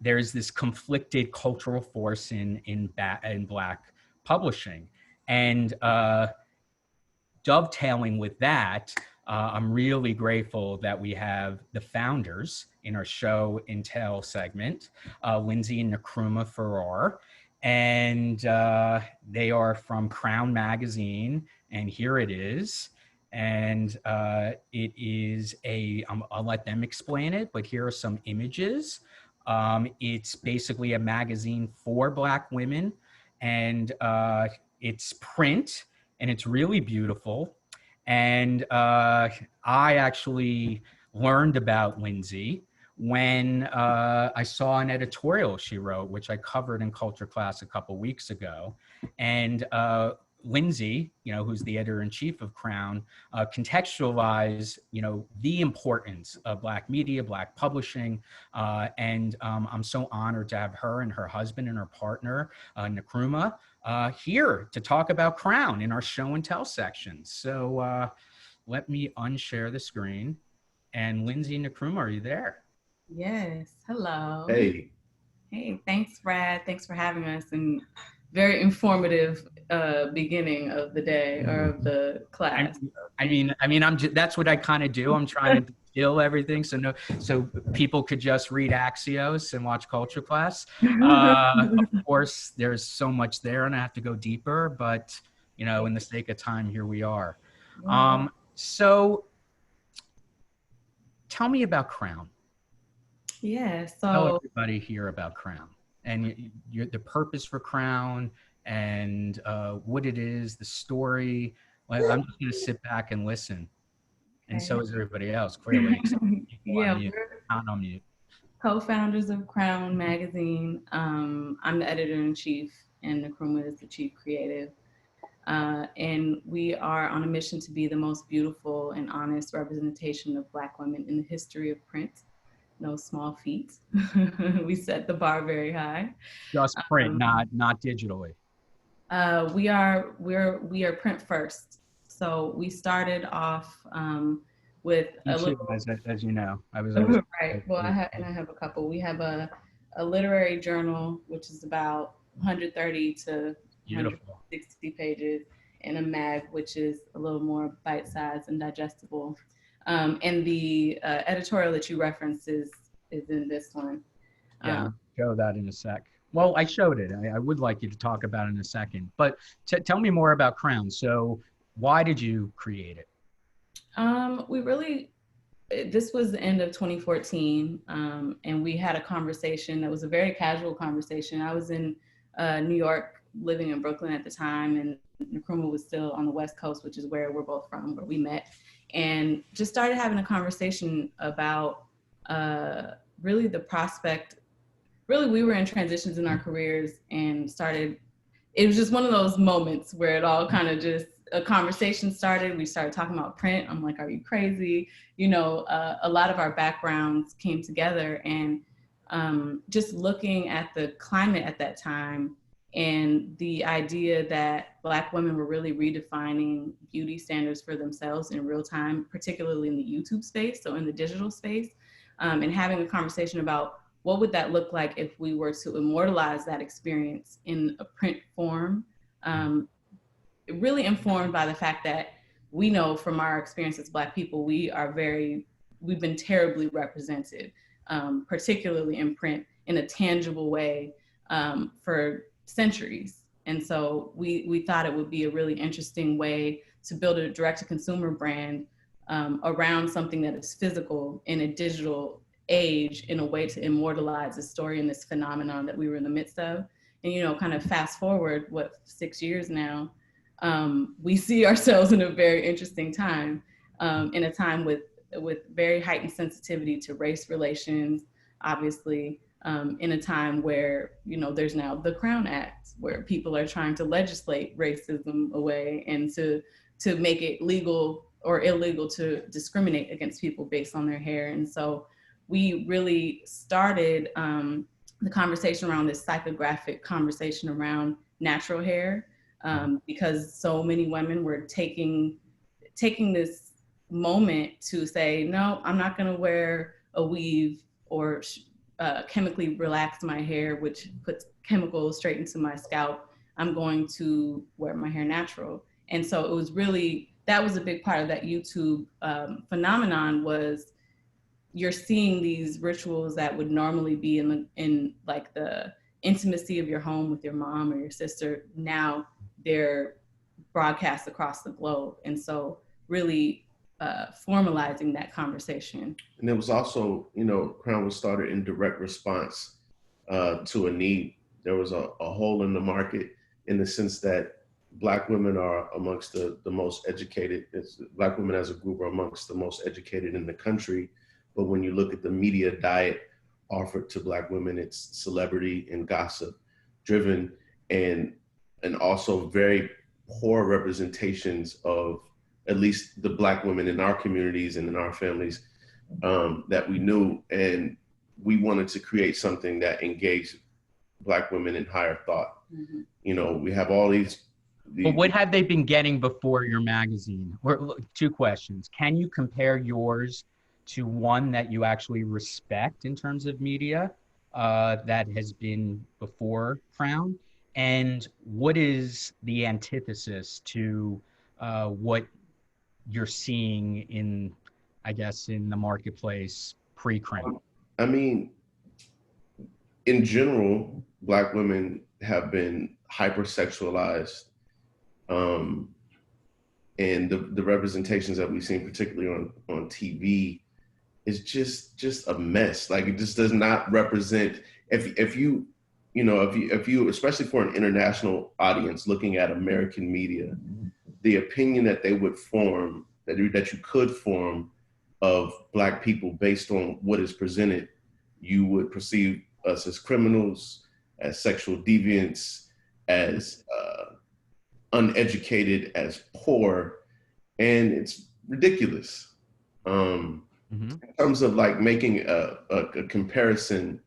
there's this conflicted cultural force in Black publishing. And dovetailing with that, I'm really grateful that we have the founders in our show and tell segment, Lindsey and Nkrumah Farrar. And they are from Crown Magazine, and here it is. And it is I'll let them explain it, but here are some images. It's basically a magazine for Black women, and it's print, and it's really beautiful. And I actually learned about Lindsey when I saw an editorial she wrote, which I covered in Culture Class a couple weeks ago. And Lindsey, who's the editor-in-chief of Crown, contextualized, the importance of Black media, Black publishing. And I'm so honored to have her and her husband and her partner, Nkrumah, here to talk about Crown in our show and tell section. So let me unshare the screen. And Lindsey and Nkrumah, are you there? Yes. Hello. Hey. Hey, thanks, Brad. Thanks for having us. And very informative beginning of the day or of the class. That's what I kind of do. I'm trying to distill everything so people could just read Axios and watch Culture Class. Of course, there's so much there, and I have to go deeper. But in the sake of time, here we are. So, tell me about Crown. Yeah. So tell everybody here about Crown and the purpose for Crown, and what it is, the story. I'm just going to sit back and listen. And so is everybody else, clearly. Yeah, we're on mute. Co-founders of Crown Magazine. I'm the editor-in-chief, and Nkrumah is the chief creative. And we are on a mission to be the most beautiful and honest representation of Black women in the history of print. No small feat. We set the bar very high. Just print, not digitally. We are print first. So we started off with a little, as you know, I was right. Well, I have a couple. We have a literary journal, which is about 130 to 160 pages, and a mag, which is a little more bite-sized and digestible. And the editorial that you referenced is in this one. Yeah, show that in a sec. Well, I showed it. I would like you to talk about it in a second, but tell me more about Crown. So why did you create it? This was the end of 2014, and we had a conversation that was a very casual conversation. I was in New York, living in Brooklyn at the time, and Nkrumah was still on the West Coast, which is where we're both from, where we met, and just started having a conversation about really the prospect. Really, we were in transitions in our careers and it was just one of those moments where it all kind of just, a conversation started. We started talking about print. I'm like, are you crazy? A lot of our backgrounds came together, and just looking at the climate at that time and the idea that Black women were really redefining beauty standards for themselves in real time, particularly in the YouTube space, so in the digital space, and having a conversation about what would that look like if we were to immortalize that experience in a print form, really informed by the fact that we know from our experience as Black people, we've been terribly represented, particularly in print, in a tangible way for centuries. And so we thought it would be a really interesting way to build a direct-to-consumer brand around something that is physical in a digital age, in a way to immortalize the story and this phenomenon that we were in the midst of. And, kind of fast forward, 6 years now, we see ourselves in a very interesting time, in a time with very heightened sensitivity to race relations, obviously, in a time where, there's now the Crown Act, where people are trying to legislate racism away and to make it legal or illegal to discriminate against people based on their hair. And so we really started the conversation around this psychographic conversation around natural hair, because so many women were taking this moment to say, no, I'm not going to wear a weave or chemically relax my hair, which puts chemicals straight into my scalp. I'm going to wear my hair natural. And so it was really, that was a big part of that YouTube phenomenon, was you're seeing these rituals that would normally be in like the intimacy of your home with your mom or your sister. Now they're broadcast across the globe. And so really formalizing that conversation. And it was also, you know, Crown was started in direct response to a need. There was a hole in the market, in the sense that Black women are amongst the most educated. Black women as a group are amongst the most educated in the country. But when you look at the media diet offered to Black women, it's celebrity and gossip driven, and also very poor representations of at least the Black women in our communities and in our families that we knew. And we wanted to create something that engaged Black women in higher thought. Mm-hmm. You know, we have all these. But what have they been getting before your magazine? Two questions. Can you compare yours to one that you actually respect in terms of media that has been before Crown? And what is the antithesis to what you're seeing in, I guess, in the marketplace pre-Crown? I mean, in general, Black women have been hypersexualized, and the representations that we've seen, particularly on TV, is just a mess. Like, it just does not represent. If you especially for an international audience looking at American media, the opinion that they would form, that you could form of Black people based on what is presented, you would perceive us as criminals, as sexual deviants, as uneducated, as poor, and it's ridiculous. In terms of like making a comparison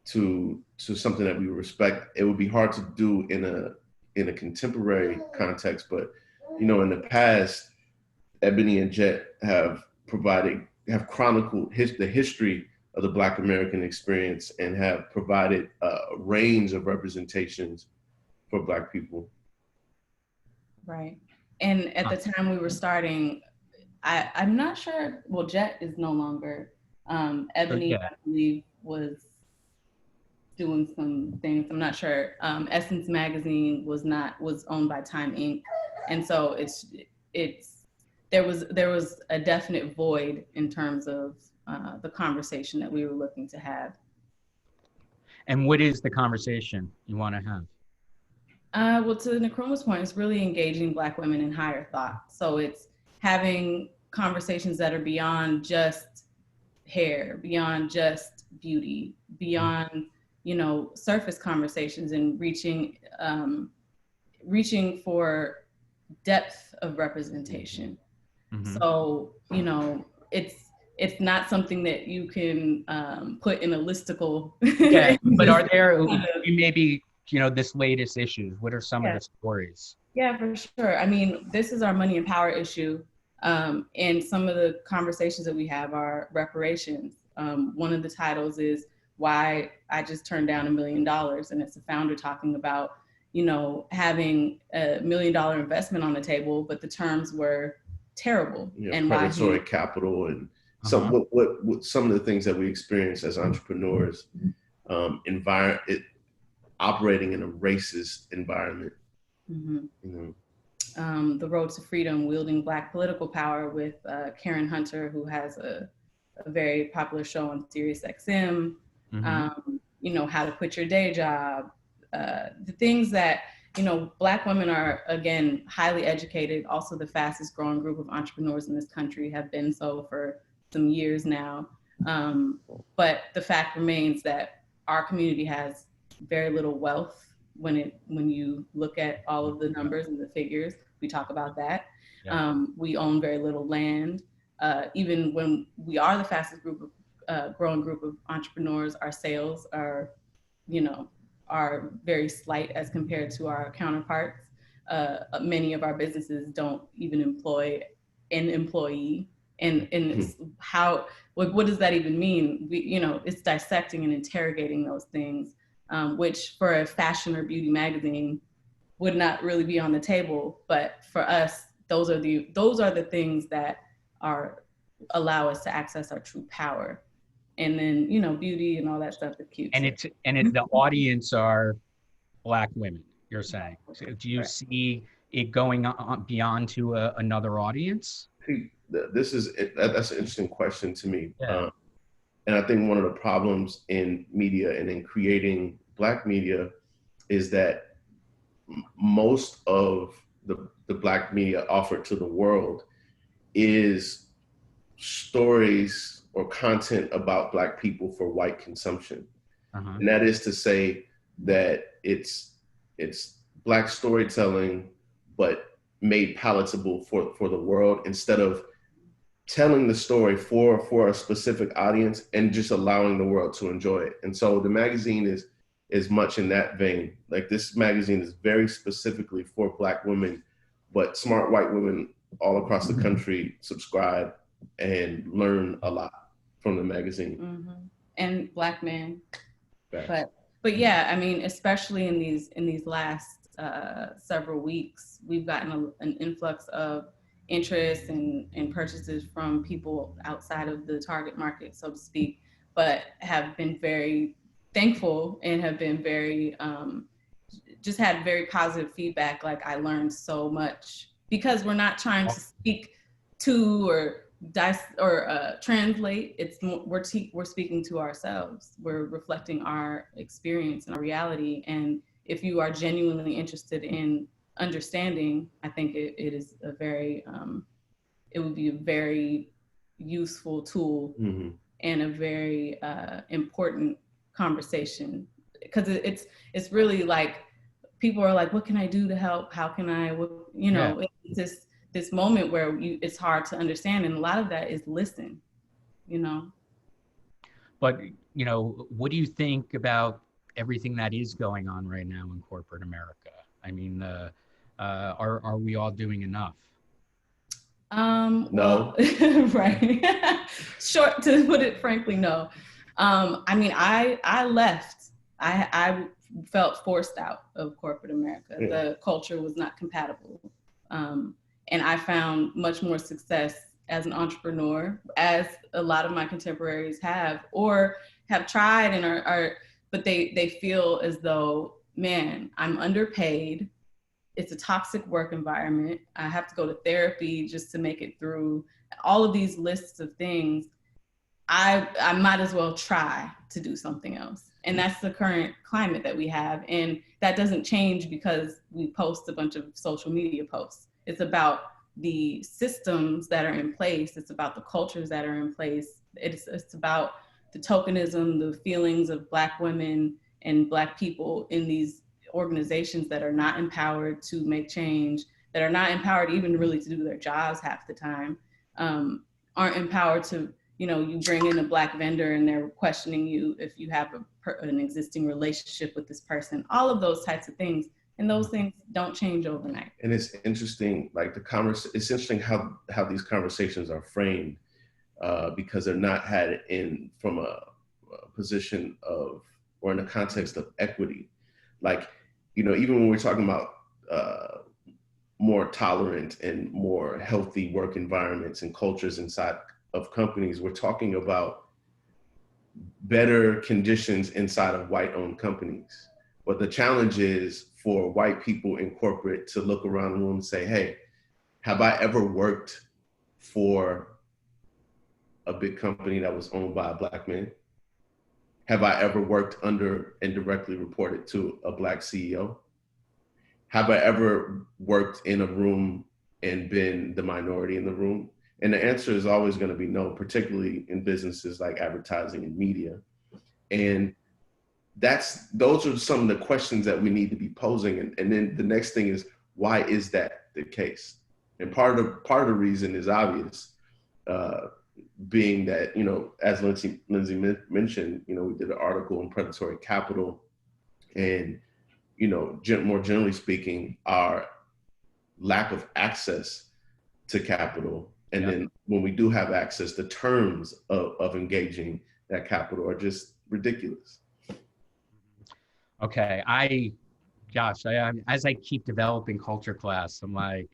to something that we respect, it would be hard to do in a contemporary context. But you know, in the past, Ebony and Jet have chronicled the history of the Black American experience and have provided a range of representations for Black people. Right. And at the time we were starting, I'm not sure, well, Jet is no longer. Ebony, I believe, was doing some things. I'm not sure. Essence Magazine was owned by Time Inc. And so there was a definite void in terms of the conversation that we were looking to have. And what is the conversation you want to have? Well, to Nkrumah's point, it's really engaging Black women in higher thought. So it's having conversations that are beyond just hair, beyond just beauty, beyond, you know, surface conversations, and reaching for depth of representation. Mm-hmm. So, you know, it's not something that you can put in a listicle. Yeah, but are there maybe, you know, this latest issues? What are some of the stories? Yeah, for sure. I mean, this is our money and power issue. And some of the conversations that we have are reparations. One of the titles is Why I Just Turned Down $1 Million. And it's a founder talking about, you know, having $1 million investment on the table, but the terms were terrible. Yeah, and predatory capital and some what some of the things that we experience as entrepreneurs, operating in a racist environment. Mm-hmm. You know. The Road to Freedom, Wielding Black Political Power, with Karen Hunter, who has a very popular show on Sirius XM. Mm-hmm. You know, How to Quit Your Day Job. The things that, you know, Black women are, again, highly educated, also the fastest growing group of entrepreneurs in this country, have been so for some years now. But the fact remains that our community has very little wealth when you look at all of the numbers and the figures. We talk about that. Yeah. We own very little land. Even when we are the fastest growing group of entrepreneurs, our sales are very slight as compared to our counterparts. Many of our businesses don't even employ an employee. And it's how, what does that even mean? It's dissecting and interrogating those things, which for a fashion or beauty magazine would not really be on the table. But for us, those are the things that allow us to access our true power. And then, beauty and all that stuff is cute. And the audience are Black women, you're saying. So do you see it going on beyond to another audience? That's an interesting question to me. Yeah. And I think one of the problems in media and in creating Black media is that most of the Black media offered to the world is stories or content about Black people for white consumption. Uh-huh. And that is to say that it's Black storytelling, but made palatable for the world, instead of telling the story for a specific audience and just allowing the world to enjoy it. And so the magazine is much in that vein. Like, this magazine is very specifically for Black women, but smart white women all across the country subscribe and learn a lot from the magazine. Mm-hmm. And Black men. Right. But yeah, I mean, especially in these last several weeks, we've gotten an influx of interest and purchases from people outside of the target market, so to speak, but have been very thankful and have been very, just had very positive feedback. Like, I learned so much, because we're not trying to speak to or translate. It's we're speaking to ourselves. We're reflecting our experience and our reality. And if you are genuinely interested in understanding, I think it is a very it would be a very useful tool, mm-hmm. and a very important conversation, because it's really like, people are like, what can I do to help? How can I, it's this moment where it's hard to understand. And a lot of that is listen, But, what do you think about everything that is going on right now in corporate America? I mean, are we all doing enough? No. Right. Short, to put it frankly, no. I mean, I left. I felt forced out of corporate America. Yeah. The culture was not compatible. And I found much more success as an entrepreneur, as a lot of my contemporaries have, or have tried and are but they feel as though, man, I'm underpaid. It's a toxic work environment. I have to go to therapy just to make it through. All of these lists of things, I might as well try to do something else. And that's the current climate that we have. And that doesn't change because we post a bunch of social media posts. It's about the systems that are in place. It's about the cultures that are in place. It's about the tokenism, the feelings of Black women and Black people in these organizations that are not empowered to make change, that are not empowered even really to do their jobs half the time, aren't empowered to, you bring in a Black vendor and they're questioning you if you have an existing relationship with this person, all of those types of things. And those things don't change overnight. And it's interesting, like it's interesting how these conversations are framed, because they're not had from a position of, or in the context of equity. Like, even when we're talking about more tolerant and more healthy work environments and cultures inside of companies, we're talking about better conditions inside of white-owned companies. But the challenge is for white people in corporate to look around the room and say, hey, have I ever worked for a big company that was owned by a Black man? Have I ever worked under and directly reported to a Black CEO? Have I ever worked in a room and been the minority in the room? And the answer is always going to be no, particularly in businesses like advertising and media. And those are some of the questions that we need to be posing. And then the next thing is, why is that the case? And part of the reason is obvious, being that, as Lindsey mentioned, we did an article in Predatory Capital, and, more generally speaking, our lack of access to capital And then when we do have access, the terms of engaging that capital are just ridiculous. Okay, gosh, as I keep developing culture class, I'm like,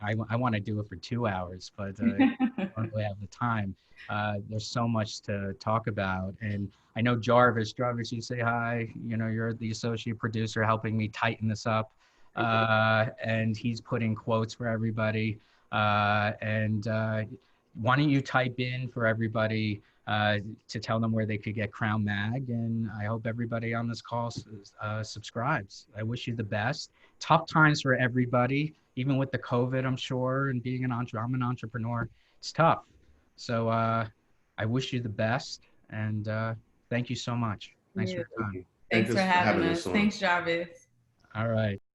I want to do it for 2 hours, but I don't really have the time. There's so much to talk about. And I know Jarvis, you say hi. You know, you're the associate producer helping me tighten this up. And he's putting quotes for everybody. Why don't you type in for everybody to tell them where they could get Crown Mag. And I hope everybody on this call subscribes. I wish you the best. Tough times for everybody, even with the COVID, I'm sure, and being I'm an entrepreneur. It's tough. So I wish you the best. And thank you so much. Thanks for your time. Thanks for having us. Thanks, Jarvis. All right.